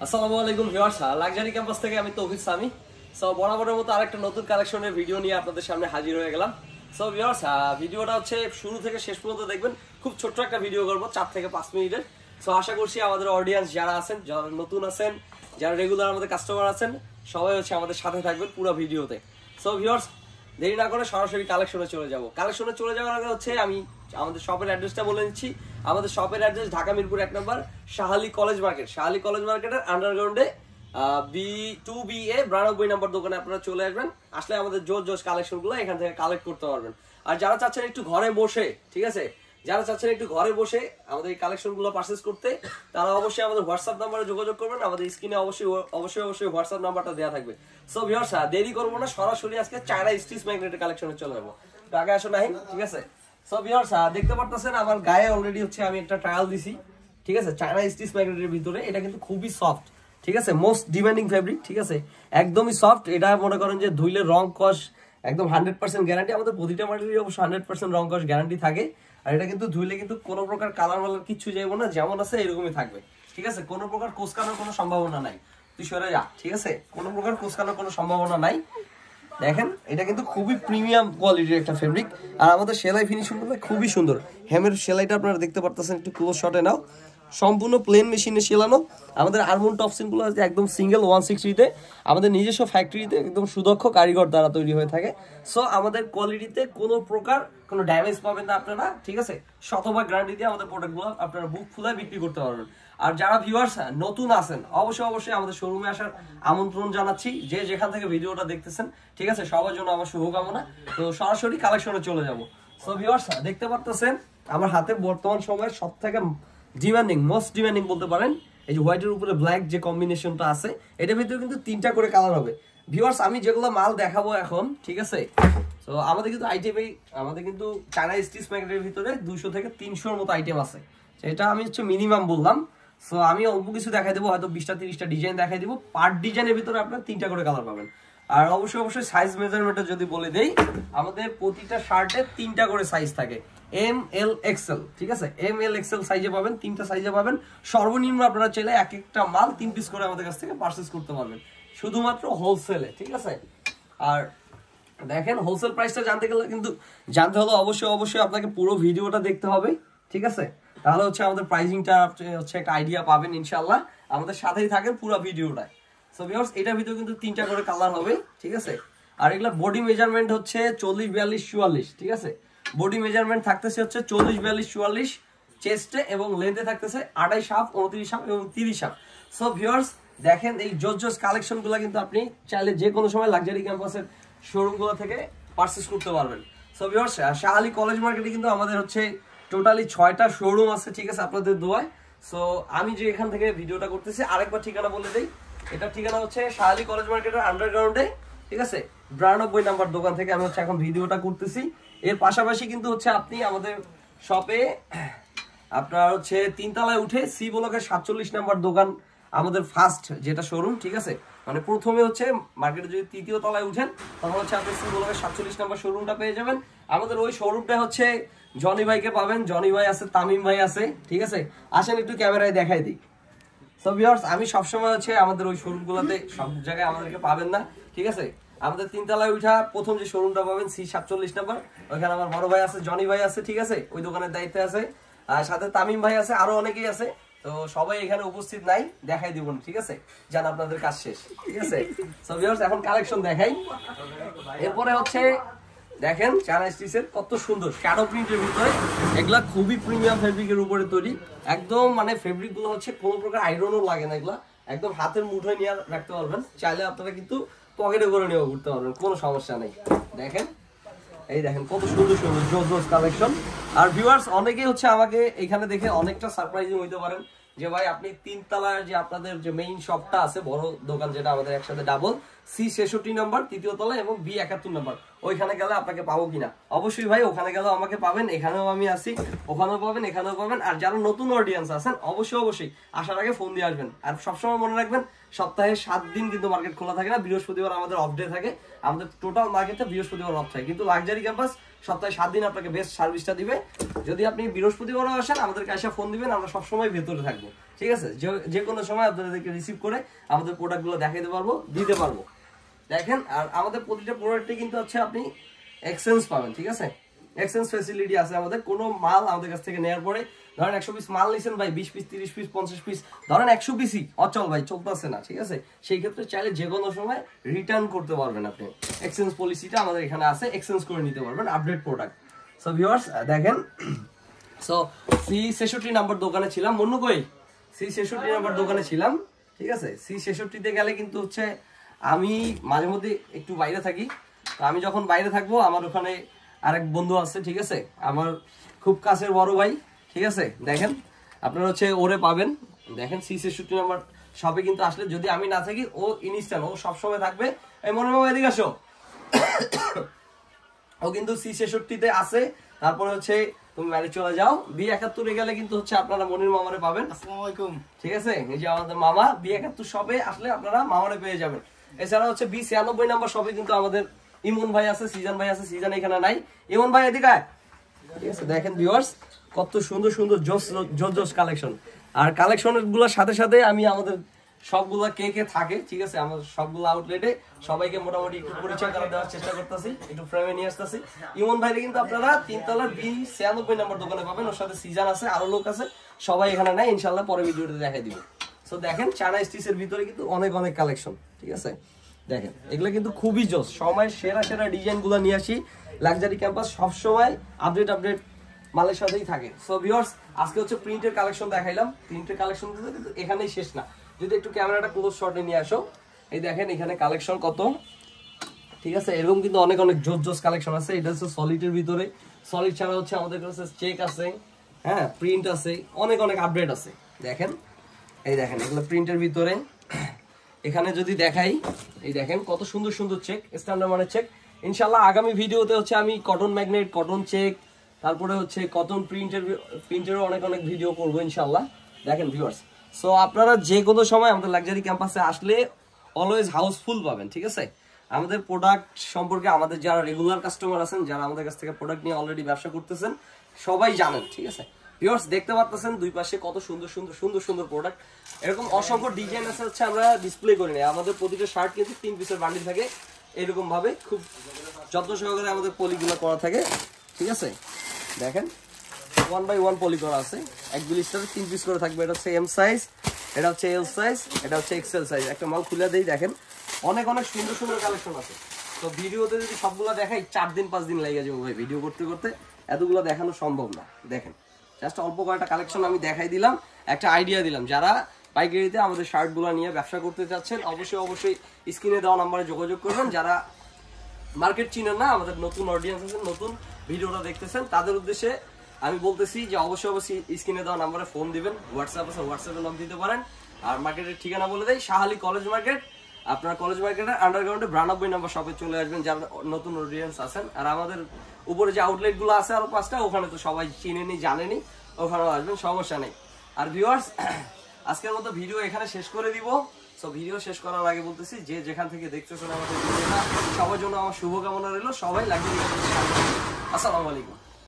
আসসালামু আলাইকুম viewers, luxury campus থেকে আমি তৌহিদ সামি। সো বরাবরের মতো আরেকটা নতুন কালেকশনের ভিডিও নিয়ে আপনাদের সামনে হাজির হয়ে গেলাম। সো ভিউয়ার্স, ভিডিওটা হচ্ছে শুরু থেকে শেষ পর্যন্ত দেখবেন। খুব ছোট্ট একটা ভিডিও করবো, 4 থেকে 5 মিনিটের। সো আশা করছি আমাদের অডিয়েন্স যারা আছেন, যারা নতুন আছেন, যারা রেগুলার আমাদের কাস্টমার আছেন, সবাই হচ্ছে আমাদের সাথে থাকবেন পুরো ভিডিওতে। সো ভিউয়ার্স, দেরি না করে সরাসরি কালেকশনে চলে যাব। কালেকশনে চলে যাওয়ার আগে হচ্ছে আমি আমাদের শপের অ্যাড্রেসটা বলে নিচ্ছি। আমাদের শপের অ্যাড্রেস ঢাকা মিরপুর 1 নম্বর Shahali college market. Shahali college মার্কেটের আন্ডারগ্রাউন্ডে B2BA 92 নম্বর দোকানে আপনারা চলে আসবেন। আসলে আমাদের জোস কালেকশনগুলো এখান থেকে কালেক্ট করতে পারবেন। আর যারা চাচ্ছেন একটু ঘরে বসে, ঠিক আছে, যারা চাচ্ছেন একটু ঘরে বসে আমাদের এই কালেকশনগুলো পারচেজ করতে, তারা অবশ্যই আমাদের হোয়াটসঅ্যাপ নাম্বারে যোগাযোগ করবেন। আমাদের স্ক্রিনে অবশ্যই হোয়াটসঅ্যাপ নাম্বারটা দেওয়া থাকবে। সো ভিউয়ার্স, দেরি করবো না, সরাসরি আজকে চায়না স্টিচ ম্যাগনেটের কালেকশনে চলে যাবো। আগে আসো নাই, ঠিক আছে। সো ভিউয়ার্স, দেখতে পারতেছেন আমার গায়ে অলরেডি হচ্ছে আমি একটা ট্রায়াল দিছি, ঠিক আছে, চায়না স্টিচ ম্যাগনেটের ভিতরে। এটা কিন্তু খুবই সফট, ঠিক আছে, মোস্ট ডিমান্ডিং ফেব্রিক, ঠিক আছে, একদমই সফট। এটা মনে করেন যে ধুইলে রং কস একদম 100% গ্যারান্টি। আমাদের প্রতিটা মাটিরই অবশ্য 100% রং কস গ্যারান্টি থাকে। আর এটা কিন্তু ধুইলে কিন্তু কোনো প্রকার কালার মালার কিচ্ছু যাইব না, যেমন আছে এরকমই থাকবে, ঠিক আছে। কোনো প্রকার কোসকানোর কোনো সম্ভাবনা নাই। তুই সরে যা, ঠিক আছে, কোনো প্রকার কোসকানোর কোনো সম্ভাবনা নাই। দেখেন, এটা কিন্তু খুবই প্রিমিয়াম কোয়ালিটির একটা ফেব্রিক। আর আমাদের সেলাই ফিনিশিংগুলো খুবই সুন্দর। হেমের সেলাইটা আপনারা দেখতে পারতেছেন, একটু ক্লোজ শটে নাও। সম্পূর্ণ প্লেন মেশিনে সেলানো। আমাদের আরমন টপসিনগুলো একদম সিঙ্গেল 160-তে আমাদের নিজস্ব ফ্যাক্টরিতে একদম সুদক্ষ কারিগর দ্বারা তৈরি হয়ে থাকে। সো আমাদের কোয়ালিটিতে কোনো প্রকার কোনো ড্যামেজ পাবেন না আপনারা, ঠিক আছে। শতভাগ গ্যারান্টি দিয়ে আমাদের প্রোডাক্টগুলো আপনারা বুক ফুলায় বিক্রি করতে পারবেন। আর যারা ভিউয়ার্স নতুন আছেন, অবশ্যই আমাদের শোরুমে আসার আমন্ত্রণ জানাচ্ছি। যে যেখান থেকে ভিডিওটা দেখতেছেন, ঠিক আছে, সবার জন্য আমার শুভকামনা। তো সরাসরি কালেকশনে চলে যাব। সো ভিউয়ার্স, দেখতে পারতেছেন আমার হাতে বর্তমান সময়ের সবথেকে মোস্ট ডিমান্ডিং বলতে পারেন এই যে হোয়াইটের উপরে ব্ল্যাক যে কম্বিনেশনটা আছে, এটার ভিতরে কিন্তু 3টা করে কালার হবে। ভিউয়ার্স, আমি যেগুলো মাল দেখাবো এখন, ঠিক আছে, তো আমাদের কিন্তু চায়না স্টিচ ম্যাগনেটের ভিতরে 200 থেকে 300-র মতো আইটেম আছে। এটা আমি হচ্ছে মিনিমাম বললাম। সো আমি অল্প কিছু দেখাই দেবো, হয়তো 20টা-30টা ডিজাইন দেখাই দিব। পার ডিজাইনের ভিতরে আপনার 3টা করে কালার পাবেন। আর অবশ্যই সাইজ মেজারমেন্টটা যদি বলে দেই, আমাদের প্রতিটা শার্টে 3টা করে সাইজ থাকে, ML XL, ঠিক আছে। ML XL সাইজে পাবেন, 3টা সাইজে পাবেন। সর্বনিম্ন আপনারা চাইলে এক একটা মাল 3 পিস করে আমাদের কাছ থেকে পারচেজ করতে পারবেন, শুধুমাত্র হোলসেলে, ঠিক আছে। আর দেখেন, হোলসেল প্রাইসটা জানতে গেলে কিন্তু জানতে হলে অবশ্যই আপনাকে পুরো ভিডিওটা দেখতে হবে, ঠিক আছে। তাহলে হচ্ছে আমাদের প্রাইসিংটা হচ্ছে একটা আইডিয়া পাবেন ইনশাআল্লাহ। আমাদের সাথেই থাকেন পুরো ভিডিওটায়। সো ভিউয়ার্স, এটার ভিতরে কিন্তু 3টা করে কালার হবে, ঠিক আছে। আর এগুলা বডি মেজারমেন্ট হচ্ছে 40, 42, 44, ঠিক আছে। বডি মেজারমেন্ট থাকতেছে হচ্ছে 40, 42, 44 চেস্টে, এবং লেন্থে থাকতেছে 28 হাফ, 29 হাফ এবং 30 হাফ। সো ভিউয়ার্স, দেখেন এই জোস কালেকশনগুলো কিন্তু আপনি চাইলে যে কোনো সময় লাক্সারি ক্যাম্পাসের শোরুমগুলো থেকে পারচেজ করতে পারবেন। সো ভিউয়ার্স, শাহালি কলেজ মার্কেটে কিন্তু আমাদের হচ্ছে টোটালি 6টা শোরুম আছে, ঠিক আছে, আপনাদের দোয়ায়। সো আমি যে এখান থেকে ভিডিওটা করতেছি, আরেকবার ঠিকানা বলে দেই। এটার ঠিকানা হচ্ছে শাহালি কলেজ মার্কেটের আন্ডারগ্রাউন্ডে, ঠিক আছে, 92 নম্বর দোকান থেকে আমি হচ্ছে এখন ভিডিওটা করতেছি। এর পাশাপাশি কিন্তু হচ্ছে আপনি আমাদের শপে আপনার হচ্ছে 3 তলায় উঠে সি ব্লকের 47 নম্বর দোকান আমাদের ফার্স্ট যেটা শোরুম, ঠিক আছে। মানে প্রথমে হচ্ছে মার্কেটে যদি 3য় তলায় উঠেন, তখন হচ্ছে আপনি সি ব্লকের 47 নম্বর শোরুমটা পেয়ে যাবেন। আমাদের ওই শোরুমটা হচ্ছে জনি ভাইকে পাবেন, জনি ভাই আছে, তামিম ভাই আছে, ঠিক আছে। আসেন একটু ক্যামেরায় দেখাই দিই। সো ভিউয়ার্স, আমি সবসময় হচ্ছে আমাদের ওই শোরুমগুলোতে সব জায়গায় আমাদেরকে পাবেন না, ঠিক আছে। আমাদের 3 তলায় উঠা প্রথম যে শোরুমটা পাবেন C47 নম্বর, ওইখানে আমার বড় ভাই আছে, জনি ভাই আছে, ঠিক আছে, ওই দোকানের দায়িত্বে আছে। আর সাথে তামিম ভাই আছে, আরো অনেকেই আছে। তো সবাই এখানে উপস্থিত নাই, দেখাই দিব, ঠিক আছে, জান আপনাদের কাজ শেষ, ঠিক আছে। সো ভিউয়ার্স, এখন কালেকশন দেখাই। এরপরে হচ্ছে দেখেন চায়না স্টিচের কত সুন্দর শ্যাডো প্রিন্টের ভিতরে, এগুলা খুবই প্রিমিয়াম ফেব্রিকের উপরে তৈরি। একদম মানে ফেব্রিক গুলো হচ্ছে কোনো প্রকার আয়রনও লাগে না, এগুলা একদম হাতের মুঠোয় নিয়ে রাখতে পারবেন। চাইলে আপনারা কিন্তু পকেটে করে নিয়েও ঘুরতে পারবেন, কোনো সমস্যা নেই। দেখেন, এই দেখেন কত সুন্দর জোস কালেকশন। আর ভিউয়ার্স, অনেকেই হচ্ছে আমাকে এখানে দেখে অনেকটা সারপ্রাইজিং হইতে পারেন যে ভাই আপনি 3 তলার যে আপনাদের যে মেইন শপটা আছে, বড় দোকান যেটা আমাদের একসাথে ডাবল, C66 নম্বর 3য় তলা এবং B71 নম্বর, ওইখানে গেলে আপনাকে পাবো কিনা? অবশ্যই ভাই, ওখানে গেলেও আমাকে পাবেন, এখানেও আমি আছি, ওখানেও পাবেন, এখানেও পাবেন। আর যারা নতুন অডিয়েন্স আছেন, অবশ্যই আসার আগে ফোন দিয়ে আসবেন। আর সবসময় মনে রাখবেন, সপ্তাহে 7 দিন কিন্তু মার্কেট খোলা থাকে না, বৃহস্পতিবার আমাদের অফ ডে থাকে। আমাদের টোটাল মার্কেটটা বৃহস্পতিবার অফ থাকে, কিন্তু লাক্সারি ক্যাম্পাস সপ্তাহে 7 দিন আপনাকে বেস্ট সার্ভিসটা দিবে। যদি আপনি বৃহস্পতিবারও আসেন আমাদেরকে এসে ফোন দিবেন, আমরা সবসময় ভেতরে থাকবো, ঠিক আছে? যে কোনো সময় আপনাদেরকে রিসিভ করে আমাদের প্রোডাক্টগুলো দেখাইতে পারবো, দিতে পারবো। দেখেন, আর আমাদের প্রতিটা প্রোডাক্টে কিন্তু হচ্ছে আপনি এক্সচেঞ্জ পাবেন, ঠিক আছে? এক্সচেঞ্জ ফ্যাসিলিটি আছে আমাদের। কোনো মাল আমাদের কাছ থেকে নেওয়ার পরে ধরেন 100 পিস মাল নিছেন ভাই, 20 পিস 30 পিস 50 পিস, ধরেন 100 পিসই অচল ভাই, চলতেছে না, ঠিক আছে? সেই ক্ষেত্রে চাইলে যে কোনো সময় রিটার্ন করতে পারবেন আপনি। এক্সচেঞ্জ পলিসিটা আমাদের এখানে আছে, এক্সচেঞ্জ করে নিতে পারবেন আপডেট প্রোডাক্ট। সো ভিউয়ার্স দেখেন, সো C66 নাম্বার দোকানে ছিলাম, মন্নু কই? C66 নাম্বার দোকানে ছিলাম, ঠিক আছে? C66 গেলে কিন্তু হচ্ছে আমি মাঝে মধ্যে একটু বাইরে থাকি। তো আমি যখন বাইরে থাকবো আমার ওখানে আরেক বন্ধু আছে, ঠিক আছে? আমার খুব কাছের বড় ভাই, ঠিক আছে? দেখেন আপনারা হচ্ছে ওরে পাবেন। দেখেন C66 নাম্বার শপে কিন্তু আসলে যদি আমি না থাকি ও ইনস্ট্যান্ট, ও সবসময় থাকবে। এই মনে মামা এদিকে আসো। ও কিন্তু C66 আছে। তারপরে হচ্ছে তুমি বাড়ি চলে যাও। B71 গেলে কিন্তু হচ্ছে আপনারা মনির মামারে পাবেন। আসসালামু আলাইকুম, ঠিক আছে? এই যে আমাদের মামা B71 শপে আসলে আপনারা মামারে পেয়ে যাবেন। এছাড়া হচ্ছে B96 নাম্বার শপে কিন্তু আমাদের ইমন ভাই আছে, সিজন ভাই আছে। সিজন এখানে নাই, ইমন ভাই এদিকে আয়। ঠিক আছে? দেখেন ভিউয়ার্স কত সুন্দর সুন্দর জোস কালেকশন। আর কালেকশনের গুলোর সাথে সাথে আমি আমাদের সবগুলা কে কে থাকে, ঠিক আছে, আমাদের সবগুলো আউটলেটে সবাইকে মোটামুটি একটু পরিচয় করে দেওয়ার চেষ্টা করতেছি, একটু ফ্রেমে নিয়ে আসতেছি। ইমন ভাইরে কিন্তু আপনারা 3 তলার B96 নাম্বার দোকানে পাবেন। ওর সাথে সিজন আছে, আরো লোক আছে, সবাই এখানে নাই। ইনশাআল্লাহ পরে ভিডিওতে দেখাই দিব। সো দেখেন চায়না স্টিচের ভিতরে কিন্তু অনেক অনেক কালেকশন, ঠিক আছে? দেখেন এগুলো কিন্তু খুবই জোস, সময় সেরা সেরা ডিজাইন গুলো নিয়ে আসি। লাক্সারি ক্যাম্পাস সবসময় আপডেট মালের সাথেই থাকে। সো ভিউয়ার্স আজকে হচ্ছে প্রিন্টের কালেকশন দেখাইলাম। প্রিন্টের কালেকশন কিন্তু এখানেই শেষ না। যদি একটু ক্যামেরাটা ক্লোজ শটে নিয়ে আসো, এই দেখেন এখানে কালেকশন কত, ঠিক আছে? এরকম কিন্তু অনেক অনেক জোস কালেকশন আছে। এটা হচ্ছে সলিডের ভিতরে, সলিড ছাড়া হচ্ছে আমাদের কাছে চেক আছে, হ্যাঁ, প্রিন্ট আছে, অনেক অনেক আপডেট আছে। দেখেন এই দেখেন এগুলো প্রিন্টের ভিতরে। এখানে যদি দেখাই, এই দেখেন কত সুন্দর সুন্দর চেক, স্ট্যান্ডার্ড মানের চেক। ইনশাআল্লাহ আগামী ভিডিওতে হচ্ছে আমি কটন ম্যাগনেট, কটন চেক, তারপরে হচ্ছে কটন প্রিন্টেরও অনেক অনেক ভিডিও করবো ইনশাআল্লাহ। দেখেন ভিউয়ার্স, সো আপনারা যে কোনো সময় আমাদের লাক্সারি ক্যাম্পাসে আসলে অলওয়েজ হাউসফুল পাবেন, ঠিক আছে? আমাদের প্রোডাক্ট সম্পর্কে আমাদের যারা রেগুলার কাস্টমার আছেন, যারা আমাদের কাছ থেকে প্রোডাক্ট নিয়ে অলরেডি ব্যবসা করতেছেন, সবাই জানেন, ঠিক আছে? ভিউয়ার্স দেখতে পাচ্ছেন দুই পাশে কত সুন্দর সুন্দর সুন্দর সুন্দর প্রোডাক্ট। এরকম অসংখ্য ডিজাইন আছে, হচ্ছে আমরা ডিসপ্লে করি না। আমাদের প্রতিটা শার্ট কিন্তু 3 পিসের বান্ডিল থাকে, এরকম ভাবে খুব যত্ন সহকারে আমাদের পলিগুলো করা থাকে, ঠিক আছে? দেখেন 1 বাই 1 পলি করা আছে। এক ব্লিস্টারে 3 পিস করে থাকবে। এটা হচ্ছে এম সাইজ, এটা হচ্ছে এল সাইজ, এটা হচ্ছে এক্সেল সাইজ। একটা মাল খুলে দেই, দেখেন অনেক অনেক সুন্দর সুন্দর কালেকশন আছে। তো ভিডিওতে যদি সবগুলো দেখাই 4 দিন 5 দিন লেগে যাবে ভাই, ভিডিও করতে করতে এতগুলো দেখানো সম্ভব না। দেখেন জাস্ট অল্প কয়েকটা কালেকশন আমি দেখাই দিলাম, একটা আইডিয়া দিলাম। যারা পাইকারিতে আমাদের শার্টগুলো নিয়ে ব্যবসা করতে চাচ্ছেন অবশ্যই স্ক্রিনে দেওয়া নাম্বারে যোগাযোগ করবেন। যারা মার্কেট চিনেন না, আমাদের নতুন অডিয়েন্স আছেন, নতুন ভিডিওটা দেখতেছেন, তাদের উদ্দেশ্যে আমি বলতেছি যে অবশ্যই স্ক্রিনে দেওয়া নাম্বারে ফোন দিবেন। হোয়াটসঅ্যাপ আছে, হোয়াটসঅ্যাপে নক দিতে পারেন। আর মার্কেটের ঠিকানা বলে দেয়, শাহালি কলেজ মার্কেট। আপনার কলেজ মার্কেটের আন্ডারগ্রাউন্ডে 92 নম্বর শপে চলে আসবেন যারা নতুন অডিয়েন্স আছেন। আর আমাদের উপরে যে আউটলেটগুলো আছে আরো 5টা, ওখানে তো সবাই চিনেনি জানেনি, ওখানেও আসবেন, সমস্যা নেই। আর ভিউয়ার্স আজকের মতো ভিডিও এখানে শেষ করে দিব। সো ভিডিও শেষ করার আগে বলতেছি, যে যেখান থেকে দেখতেছেন আমাদের ভিডিওটা, সবার জন্য আমার শুভকামনা রইল। সবাই লাগিয়ে, আসসালামু আলাইকুম।